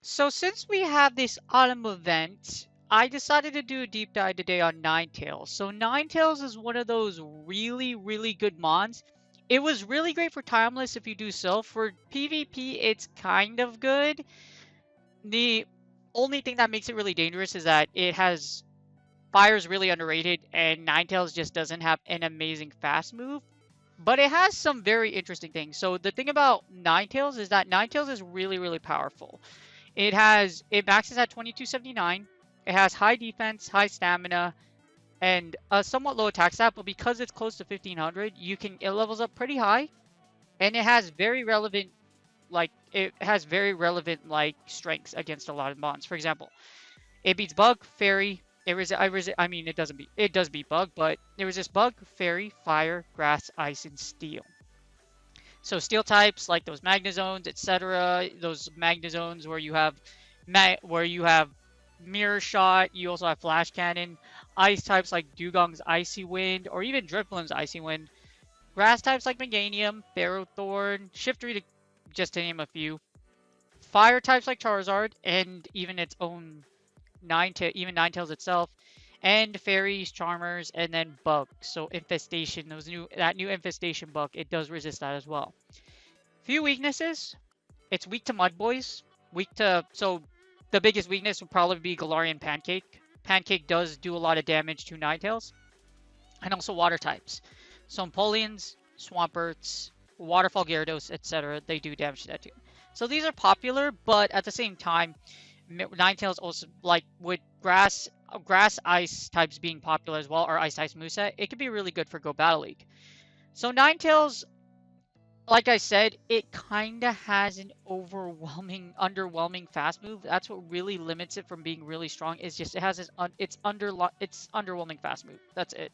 So since we have this autumn event, I decided to do a deep dive today on Ninetales. So Ninetales is one of those really, really good mons. It was really great for Timeless if you do so. For PvP, it's kind of good. The only thing that makes it really dangerous is that it has Fire is really underrated, and Ninetales just doesn't have an amazing fast move. But it has some very interesting things. So the thing about Ninetales is that Ninetales is really, really powerful. It maxes at 2279. It has high defense, high stamina, and a somewhat low attack stat, but because it's close to 1500, it levels up pretty high, and it has very relevant like strengths against a lot of mons. For example, it beats Bug, Fairy. I mean, it does beat Bug, but it resists Bug, Fairy, Fire, Grass, Ice, and Steel. So steel types like those Magnazones, etc. Those Magnazones where you have Mirror Shot. You also have Flash Cannon. Ice types like Dugong's Icy Wind, or even Drifloon's Icy Wind. Grass types like Meganium, Ferrothorn, Shiftry, just to name a few. Fire types like Charizard, and even its own Ninetales itself, and Fairies, Charmers, and then Bug. So Infestation, that new Infestation bug, it does resist that as well. Few weaknesses. It's weak to Mud Boys. So the biggest weakness would probably be Galarian Pancake. Pancake does do a lot of damage to Ninetales. And also water types. So Empoleons, Swamperts, Waterfall Gyarados, etc. They do damage to that too. So these are popular, but at the same time, Ninetales also, like with grass ice types being popular as well, or ice moveset, it could be really good for Go Battle League. So Ninetales, like I said, it kinda has an underwhelming fast move. That's what really limits it from being really strong. It's just it has its underwhelming fast move. That's it.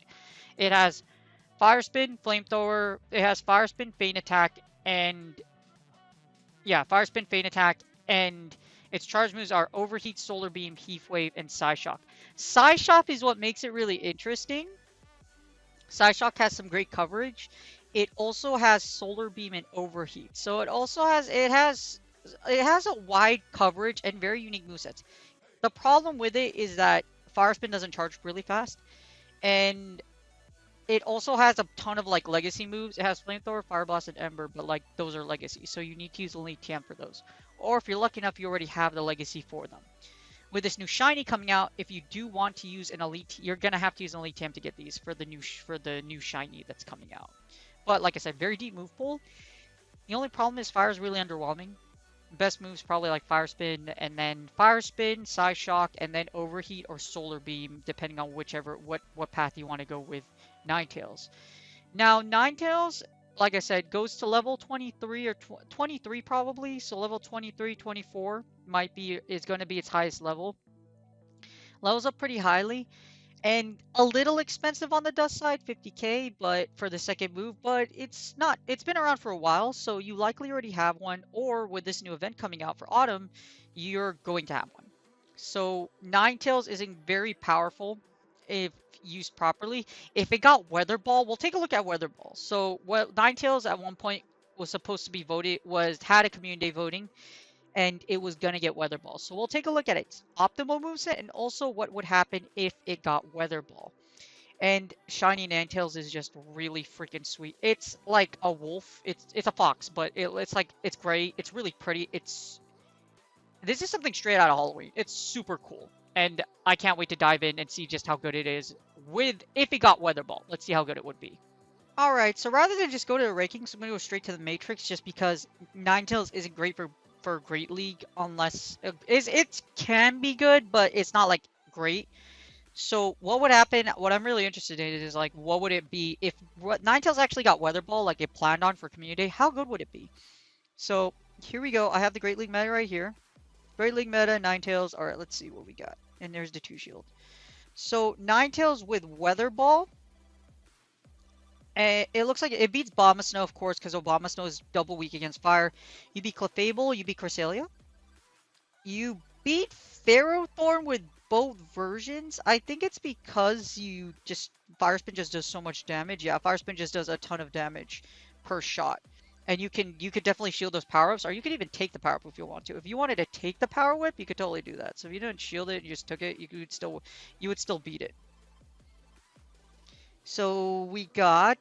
It has Fire Spin, Flamethrower. It has Fire Spin, Feint Attack, and Fire Spin, Feint Attack, and its charge moves are Overheat, Solar Beam, Heat Wave, and Psyshock. Psyshock is what makes it really interesting. Psyshock has some great coverage. It also has Solar Beam and Overheat. So it has a wide coverage and very unique movesets. The problem with it is that Fire Spin doesn't charge really fast. And it also has a ton of like legacy moves. It has Flamethrower, Fire Blast, and Ember, but like those are legacy. So you need to use Elite TM for those. Or if you're lucky enough, you already have the legacy for them. With this new shiny coming out, if you do want to use an elite, you're gonna have to use an elite TM to get these for the new shiny that's coming out. But like I said, very deep move pool. The only problem is Fire is really underwhelming. Best moves probably like Fire Spin, and then Fire Spin, Psyshock, and then Overheat or Solar Beam, depending on what path you want to go with Ninetales. Now Ninetales, like I said, goes to level 23 or 23 probably. So level 23, 24 is going to be its highest level. Levels up pretty highly. And a little expensive on the dust side, 50k, but for the second move, but it's not. It's been around for a while, so you likely already have one, or with this new event coming out for autumn, you're going to have one. So Ninetales isn't very powerful if used properly. If it got Weather Ball, we'll take a look at Weather Ball. So what Ninetales at one point was supposed to be had a community voting, and it was going to get Weather Ball. So we'll take a look at its optimal moveset and also what would happen if it got Weather Ball. And Shiny Ninetales is just really freaking sweet. It's like a wolf. It's a fox, but it's gray. It's really pretty. This is something straight out of Halloween. It's super cool. And I can't wait to dive in and see just how good it is if it got Weather Ball. Let's see how good it would be. Alright, so rather than just go to the rankings, I'm going to go straight to the Matrix just because Ninetales isn't great for Great League unless it can be good, but it's not like great. So what would happen? What I'm really interested in is like what would it be if Ninetales actually got Weather Ball like it planned on for community? How good would it be? So here we go. I have the Great League meta right here. Great League meta, Ninetales. All right, let's see what we got. And there's the 2 shield. So Ninetales with Weather Ball. It looks like it beats Bombasnow, of course, because Bombasnow is double weak against fire. You beat Clefable, you beat Cresselia. You beat Ferrothorn with both versions. I think it's because you just Fire Spin just does so much damage. Yeah, Fire Spin just does a ton of damage per shot. And you could definitely shield those power-ups, or you could even take the power-up if you want to. If you wanted to take the Power Whip, you could totally do that. So if you didn't shield it, you just took it, you would still beat it. So we got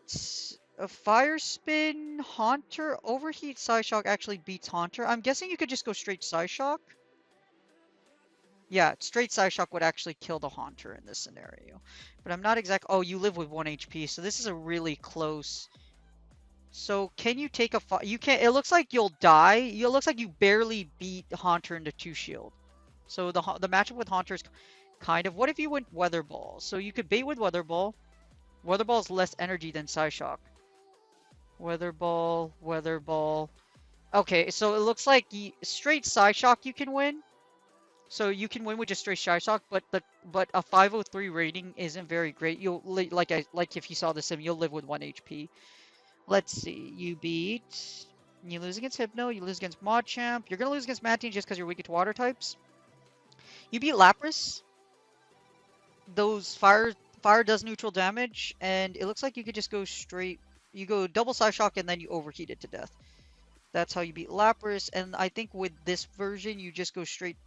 a Fire Spin, Haunter, Overheat, Psyshock actually beats Haunter. I'm guessing you could just go straight Psyshock. Yeah, straight Psyshock would actually kill the Haunter in this scenario. But I'm not exact. Oh, you live with 1 HP, so this is a really close. So can you take a you can't. It looks like you'll die. It looks like you barely beat Haunter into 2 shield. So the matchup with Haunter is kind of. What if you went Weather Ball? So you could bait with Weather Ball. Weather Ball is less energy than Psyshock. Weather Ball, Weather Ball. Okay, so it looks like straight Psyshock you can win. So you can win with just straight Psyshock, but a 503 rating isn't very great. You'll like if you saw the sim, you'll live with 1 HP. Let's see. You lose against Hypno, you lose against Machamp. You're gonna lose against Mantine just because you're weak to water types. You beat Lapras. Those fire does neutral damage, and it looks like you could just go straight. You go double Psyshock and then you overheat it to death. That's how you beat Lapras, and I think with this version you just go straight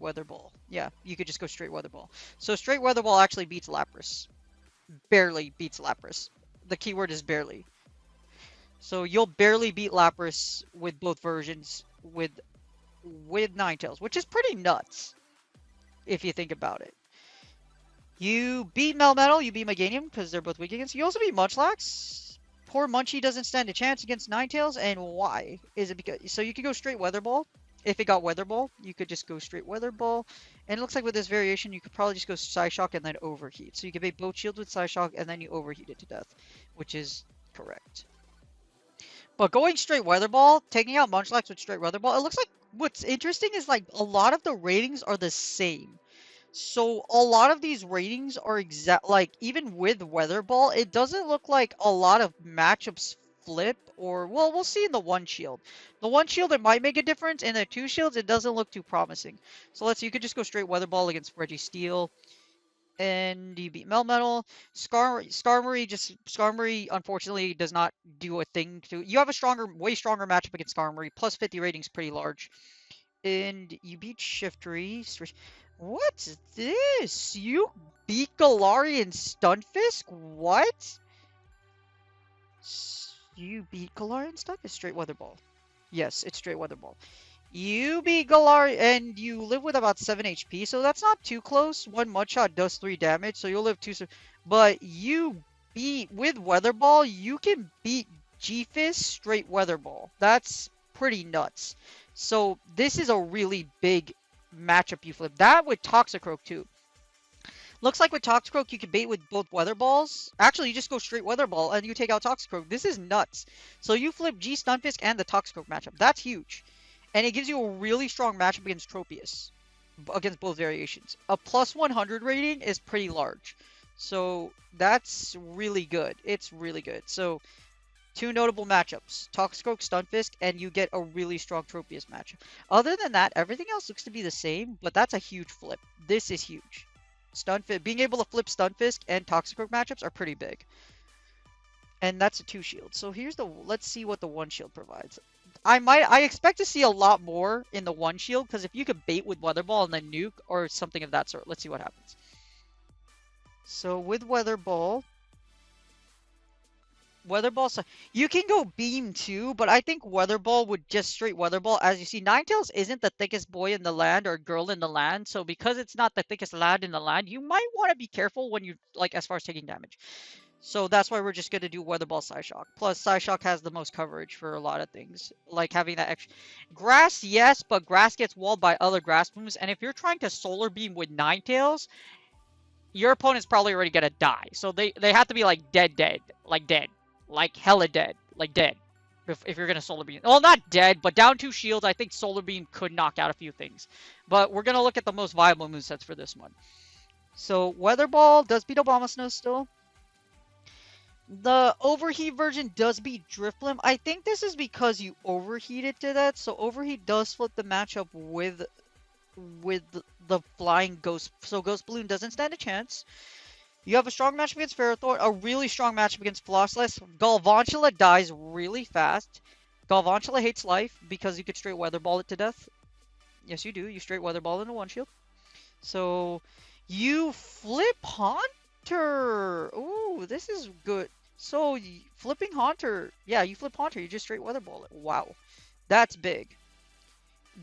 Weather Ball. Yeah, you could just go straight Weather Ball. So straight Weather Ball actually beats Lapras. Barely beats Lapras. The keyword is barely. So you'll barely beat Lapras with both versions with Ninetales, which is pretty nuts if you think about it. You beat Melmetal, you beat Meganium because they're both weak against. You also beat Munchlax. Poor Munchie doesn't stand a chance against Ninetales, and why? Is it because so you could go straight Weather Ball? If it got Weather Ball, you could just go straight Weather Ball. And it looks like with this variation, you could probably just go Psyshock and then Overheat. So you could bait both Shield with Psyshock and then you Overheat it to death, which is correct. But going straight Weather Ball, taking out Munchlax with straight Weather Ball, it looks like what's interesting is like a lot of the ratings are the same. So a lot of these ratings are exact, like even with Weather Ball, it doesn't look like a lot of matchups flip or, well, we'll see in the 1 shield. The 1 shield, it might make a difference. In the 2 shields, it doesn't look too promising. So let's see, you could just go straight Weather Ball against Reggie Steele. And you beat Melmetal. Skarmory unfortunately does not do a thing to. You have a way stronger matchup against Skarmory. Plus 50 rating's pretty large. And you beat Shiftry. What's this? You beat Galarian Stunfisk? What? You beat Galarian Stunfisk? Straight Weather Ball. Yes, it's straight Weather Ball. You beat Galarian, and you live with about 7 HP, so that's not too close. 1 Mudshot does 3 damage, so you'll live 2. But you beat, with Weather Ball, you can beat G-Fist straight Weather Ball. That's pretty nuts. So this is a really big matchup you flip. That with Toxicroak too. Looks like with Toxicroak you can bait with both Weather Balls. Actually, you just go straight Weather Ball and you take out Toxicroak. This is nuts. So you flip G Stunfisk and the Toxicroak matchup. That's huge. And it gives you a really strong matchup against Tropius. Against both variations. A plus 100 rating is pretty large. So that's really good. It's really good. So 2 notable matchups, Toxicroak, Stunfisk, and you get a really strong Tropius matchup. Other than that, everything else looks to be the same, but that's a huge flip. This is huge. Being able to flip Stunfisk and Toxicroak matchups are pretty big. And that's a 2 shield. So let's see what the 1 shield provides. I expect to see a lot more in the 1 shield, because if you could bait with Weather Ball and then nuke, or something of that sort, let's see what happens. So with Weather Ball, you can go Beam too, but I think Weather Ball would just straight Weather Ball. As you see, Ninetales isn't the thickest boy in the land or girl in the land, so because it's not the thickest lad in the land, you might want to be careful when you, like, as far as taking damage. So that's why we're just going to do Weather Ball Psyshock. Plus, Psyshock has the most coverage for a lot of things, like having that extra. Grass, yes, but Grass gets walled by other Grass moves, and if you're trying to Solar Beam with Ninetales, your opponent's probably already going to die. So they have to be, like, dead. Like, dead. Like, hella dead. Like, dead. if you're gonna Solar Beam. Well, not dead, but down 2 shields, I think Solar Beam could knock out a few things. But we're gonna look at the most viable movesets for this one. So Weather Ball does beat Obama Snow still. The Overheat version does beat Drifblim. I think this is because you overheated to that. So Overheat does flip the matchup with the flying Ghost. So Ghost Balloon doesn't stand a chance. You have a strong matchup against Ferrothorn, a really strong matchup against Flossless. Galvantula dies really fast. Galvantula hates life because you could straight Weather Ball it to death. Yes, you do. You straight Weather Ball into one shield. So you flip Haunter. Ooh, this is good. So flipping Haunter. Yeah, you flip Haunter. You just straight Weather Ball it. Wow. That's big.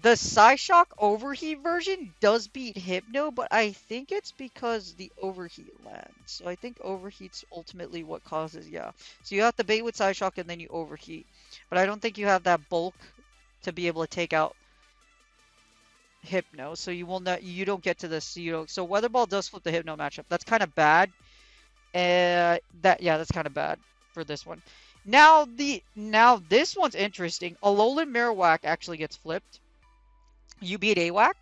The Psyshock Overheat version does beat Hypno, but I think it's because the Overheat lands. So I think Overheat's ultimately what causes, yeah. So you have to bait with Psyshock and then you Overheat. But I don't think you have that bulk to be able to take out Hypno. So you will not, you don't get to this. So Weather Ball does flip the Hypno matchup. That's kind of bad. Yeah, that's kind of bad for this one. Now this one's interesting. Alolan Marowak actually gets flipped. You beat AWAC.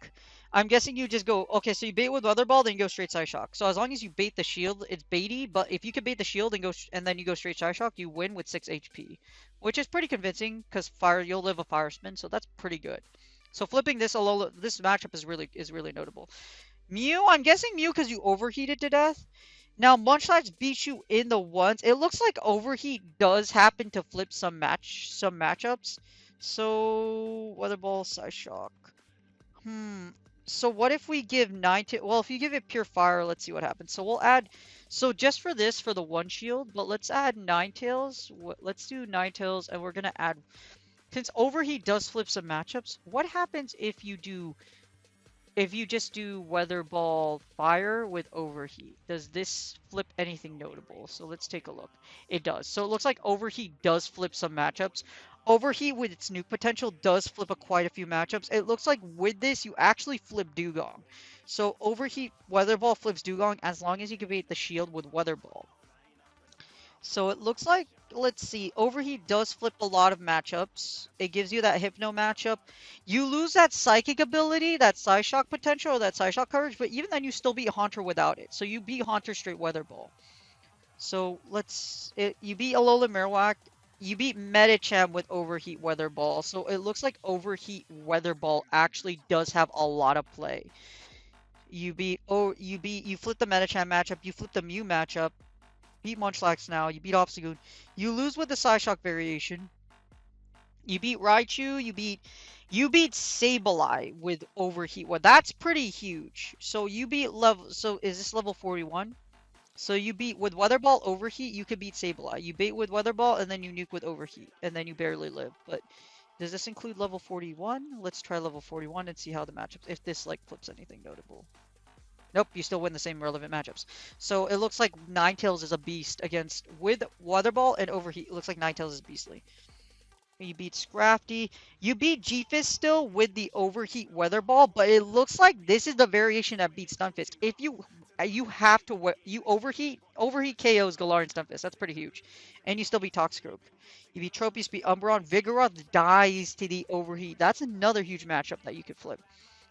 I'm guessing you just go, okay, so you bait with Weather Ball, then you go straight Psyshock. So as long as you bait the shield, it's baity, but if you can bait the shield and then you go straight Psyshock, you win with 6 HP. Which is pretty convincing, because you'll live a Fire Spin, so that's pretty good. So flipping this Alola, this matchup is really notable. Mew, I'm guessing Mew because you overheated to death. Now Munchlax beats you in the ones. It looks like Overheat does happen to flip some matchups. So Weather Ball, Psyshock. So what if we give Ninetales? Well, if you give it Pure Fire, let's see what happens. So we'll add. So just for this, for the one shield, but let's add Ninetales. Let's do Ninetales, and we're gonna add. Since Overheat does flip some matchups, what happens if you do? If you just do Weather Ball Fire with Overheat, does this flip anything notable? So let's take a look. It does. So it looks like Overheat does flip some matchups. Overheat with its nuke potential does flip quite a few matchups. It looks like with this, you actually flip Dugong. So Overheat Weather Ball flips Dugong as long as you can beat the shield with Weather Ball. So it looks like, let's see, Overheat does flip a lot of matchups. It gives you that Hypno matchup. You lose that Psychic ability, that Psyshock potential, or that Psyshock coverage, but even then you still beat Haunter without it. So you beat Haunter straight Weather Ball. So you beat Alolan Marowak. You beat Medicham with Overheat Weather Ball. So it looks like Overheat Weather Ball actually does have a lot of play. You flip the Medicham matchup, you flip the Mew matchup. Beat Munchlax now. You beat Obstagoon. You lose with the Psyshock variation. You beat Raichu. You beat Sableye with Overheat. Well, that's pretty huge. So you beat level. So is this level 41? So you beat with Weather Ball Overheat. You could beat Sableye. You bait with Weather Ball and then you nuke with Overheat and then you barely live. But does this include level 41? Let's try level 41 and see how the matchups. If this like flips anything notable. Nope, you still win the same relevant matchups. So it looks like Ninetales is a beast with Weather Ball and Overheat. It looks like Ninetales is beastly. You beat Scrafty. You beat G-Fist still with the Overheat Weather Ball, but it looks like this is the variation that beats Stunfist. If you have to overheat KOs Galarian Stunfist. That's pretty huge. And you still beat Toxicroak. You beat Tropius, beat Umbreon. Vigoroth dies to the Overheat. That's another huge matchup that you could flip.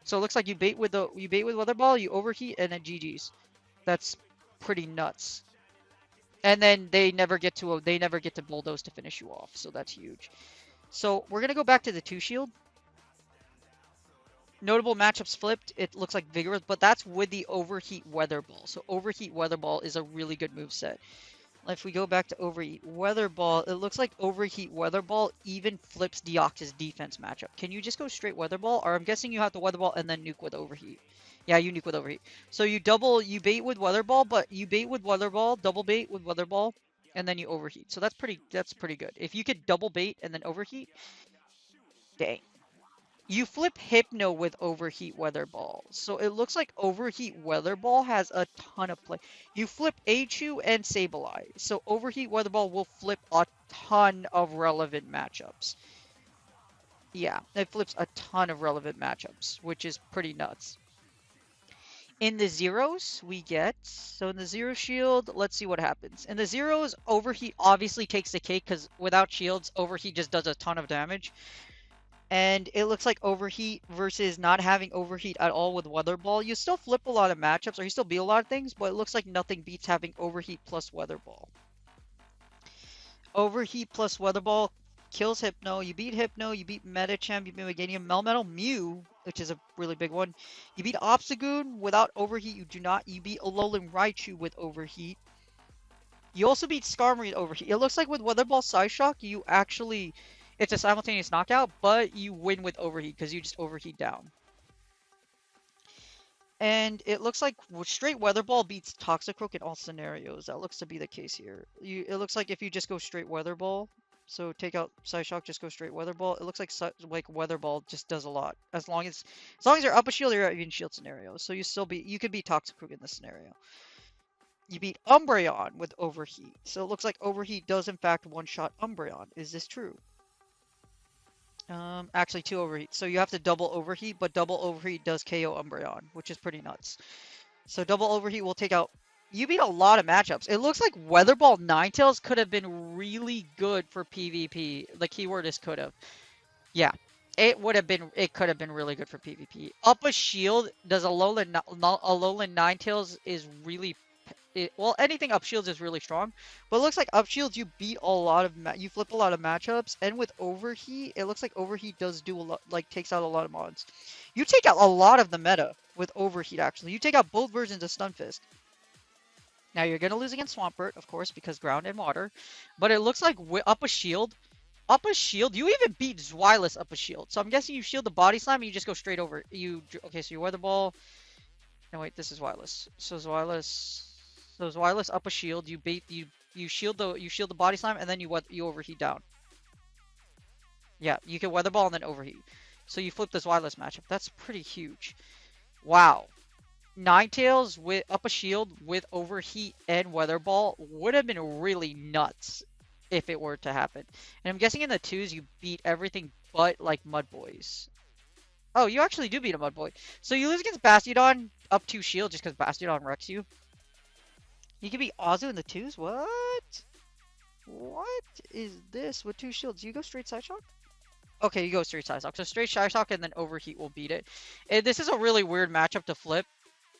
So it looks like you bait with Weather Ball, you overheat, and then GG's. That's pretty nuts. And then they never get to bulldoze to finish you off. So that's huge. So we're gonna go back to the 2-shield. Notable matchups flipped. It looks like Vigorous, but that's with the Overheat Weather Ball. So Overheat Weather Ball is a really good move set. If we go back to Overheat Weather Ball, it looks like Overheat Weather Ball even flips Deoxys defense matchup. Can you just go straight Weather Ball? Or I'm guessing you have to Weather Ball and then nuke with Overheat. Yeah, you nuke with Overheat. So you bait with Weather Ball, but you bait with Weather Ball, double bait with Weather Ball, and then you overheat. So that's pretty good. If you could double bait and then overheat, dang. You flip Hypno with Overheat Weather Ball. So it looks like Overheat Weather Ball has a ton of play. You flip Achu and Sableye. So Overheat Weather Ball will flip a ton of relevant matchups. Yeah, it flips a ton of relevant matchups, which is pretty nuts. In the zeros, we get, so in the zero shield, let's see what happens. In the zeros, overheat obviously takes the cake because without shields, overheat just does a ton of damage. And it looks like overheat versus not having overheat at all with weather ball. You still flip a lot of matchups, or you still beat a lot of things, but it looks like nothing beats having overheat plus weather ball. Overheat plus weather ball kills Hypno. You beat Hypno, you beat Medicham, you beat Meganium, Melmetal, Mew, which is a really big one. You beat Obstagoon without overheat. You do not. You beat Alolan Raichu with overheat. You also beat Skarmory with overheat. It looks like with Weather Ball Psyshock, you actually, it's a simultaneous knockout, but you win with overheat because you just overheat down. And it looks like straight Weather Ball beats Toxicroak in all scenarios. That looks to be the case here. It looks like if you just go straight Weather Ball, so take out Psyshock, just go straight Weather Ball. It looks like Weather Ball just does a lot. As long as you're up a shield, you're out in shield scenarios. So you could beat Toxicroak in this scenario. You beat Umbreon with overheat. So it looks like overheat does in fact one-shot Umbreon. Is this true? Actually two overheat. So you have to double overheat, but double overheat does KO Umbreon, which is pretty nuts. So double overheat will take out. You beat a lot of matchups. It looks like Weather Ball Ninetales could have been really good for PvP. The keyword is could have. Yeah. It could have been really good for PvP. Up a shield does Alolan Ninetales is really well, anything up shields is really strong, but it looks like up shields you beat a lot of you flip a lot of matchups, and with overheat, it looks like overheat does do a lot, like takes out a lot of mods. You take out a lot of the meta with overheat. Actually, you take out both versions of Stunfisk. Now you're gonna lose against Swampert, of course, because ground and water, but it looks like up a shield. Up a shield, you even beat Zweilous up a shield. So I'm guessing you shield the body slam and you just go straight over. Okay, so you weather ball. No wait, this is Zweilous. So Zweilous up a shield. You shield the body slam and then you overheat down. Yeah, you can weather ball and then overheat. So you flip the Zweilous matchup. That's pretty huge. Wow. Ninetales with up a shield with overheat and weather ball would have been really nuts if it were to happen. And I'm guessing in the twos you beat everything but like Mud Boys. Oh, you actually do beat a Mud Boy. So you lose against Bastiodon up 2 shield just because Bastiodon wrecks you. You can beat Azu in the twos? What? What is this with 2 shields? You go straight Psyshock? Okay, you go straight Psyshock. So straight Psyshock and then overheat will beat it. This is a really weird matchup to flip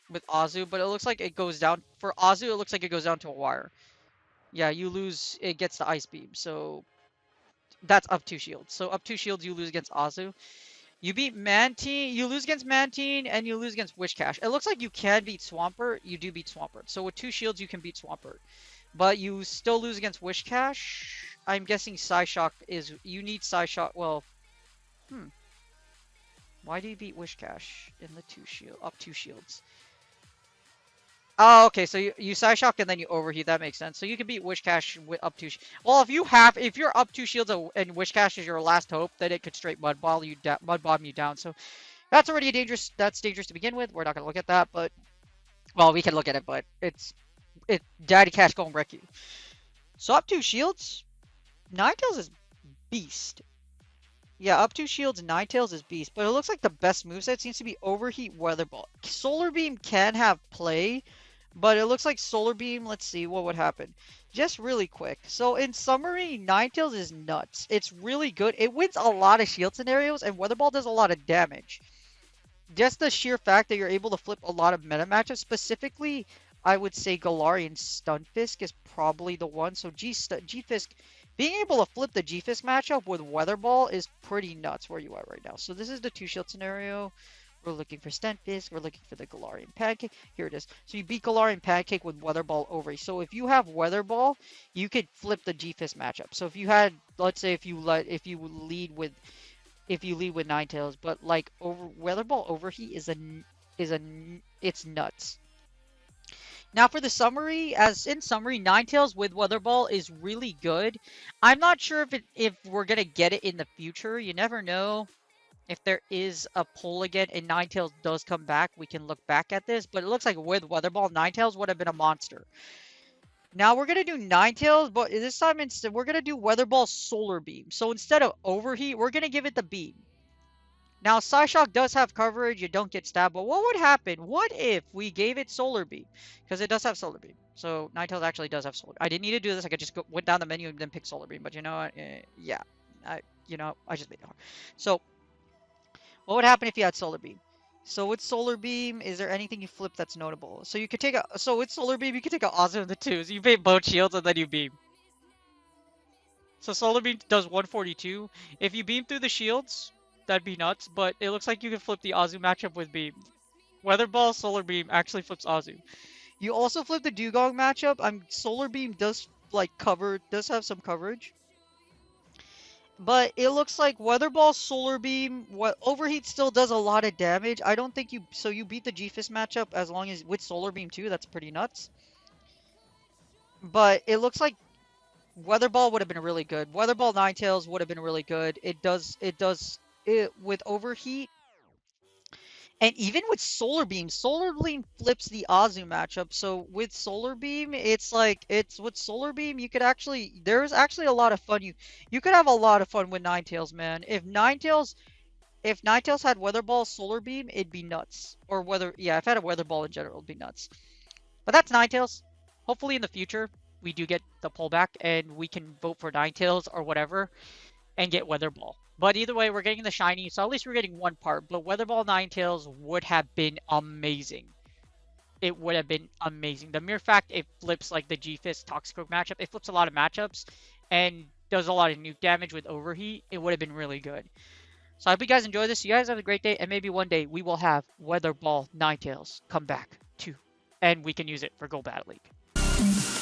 with Azu, but it looks like it goes down. For Azu, it looks like it goes down to a wire. Yeah, you lose. It gets the Ice Beam. So that's up 2 shields. So up 2 shields, you lose against Azu. You beat Mantine, you lose against Mantine, and you lose against Wishcash. It looks like you can beat Swampert. You do beat Swampert. So with 2 shields, you can beat Swampert. But you still lose against Wishcash. I'm guessing Psyshock is... You need Psyshock... Well... Why do you beat Wishcash in the 2 shield... Up 2 shields? Oh, okay, so you Psyshock and then you overheat. That makes sense. So you can beat Wishcash with up 2 well, if you're up 2 shields and Wishcash is your last hope, then it could straight mud bomb you down. So that's already dangerous to begin with. We're not gonna look at that, but well, we can look at it, but Daddy Cash gonna wreck you. So up 2 shields, Ninetales is beast. Yeah, up 2 shields, Ninetales is beast, but it looks like the best moveset seems to be overheat, weather ball. Solar Beam can have play, but it looks like Solar Beam, let's see what would happen. Just really quick. So in summary, Ninetales is nuts. It's really good. It wins a lot of shield scenarios, and Weather Ball does a lot of damage. Just the sheer fact that you're able to flip a lot of meta matchups, specifically, I would say Galarian Stunfisk is probably the one. So G-Fisk, being able to flip the G-Fisk matchup with Weather Ball is pretty nuts where you are right now. So this is the 2 shield scenario. We're looking for Stunfisk. We're looking for the Galarian Pancake. Here it is. So you beat Galarian Pancake with Weather Ball over. So if you have Weather Ball, you could flip the G-Fisk matchup. So if you had, let's say, if you lead with Ninetales, but like Weather Ball overheat it's nuts. Now for the summary, Ninetales with Weather Ball is really good. I'm not sure if we're gonna get it in the future. You never know. If there is a pull again and Ninetales does come back, we can look back at this. But it looks like with Weather Ball, Ninetales would have been a monster. Now we're gonna do Ninetales, but this time instead we're gonna do Weather Ball Solar Beam. So instead of overheat, we're gonna give it the beam. Now, Psyshock does have coverage, you don't get stabbed, but what would happen? What if we gave it Solar Beam? Because it does have Solar Beam. So, Ninetales actually does have Solar Beam. I didn't need to do this, I could just went down the menu and then pick Solar Beam, but you know what? Yeah. I just made it hard. So, what would happen if you had Solar Beam? So with Solar Beam, is there anything you flip that's notable? So you could take with Solar Beam, you could take a Azu and the 2s. You beat both shields and then you beam. So Solar Beam does 142. If you beam through the shields, that'd be nuts, but it looks like you can flip the Azu matchup with Beam. Weather Ball, Solar Beam actually flips Azu. You also flip the Dugong matchup. Solar Beam does does have some coverage. But it looks like Weather Ball, Solar Beam, Overheat still does a lot of damage. I don't think you beat the G-Fist matchup as long as with Solar Beam too. That's pretty nuts. But it looks like Weather Ball would have been really good. Weather Ball Ninetales would have been really good. It does it with Overheat. And even with Solar Beam flips the Azu matchup. So with Solar Beam, it's with Solar Beam, you could there's actually a lot of fun. You could have a lot of fun with Ninetales, man. If Ninetales had Weather Ball, Solar Beam, it'd be nuts. Or if it had a Weather Ball in general, it'd be nuts. But that's Ninetales. Hopefully in the future, we do get the pullback and we can vote for Ninetales or whatever and get Weather Ball. But either way, we're getting the shiny, so at least we're getting one part. But Weather Ball Ninetales would have been amazing. It would have been amazing. The mere fact it flips like the G-Fist Toxicroak matchup, it flips a lot of matchups and does a lot of nuke damage with Overheat, it would have been really good. So I hope you guys enjoy this. You guys have a great day, and maybe one day we will have Weather Ball Ninetales come back too. And we can use it for Gold Battle League.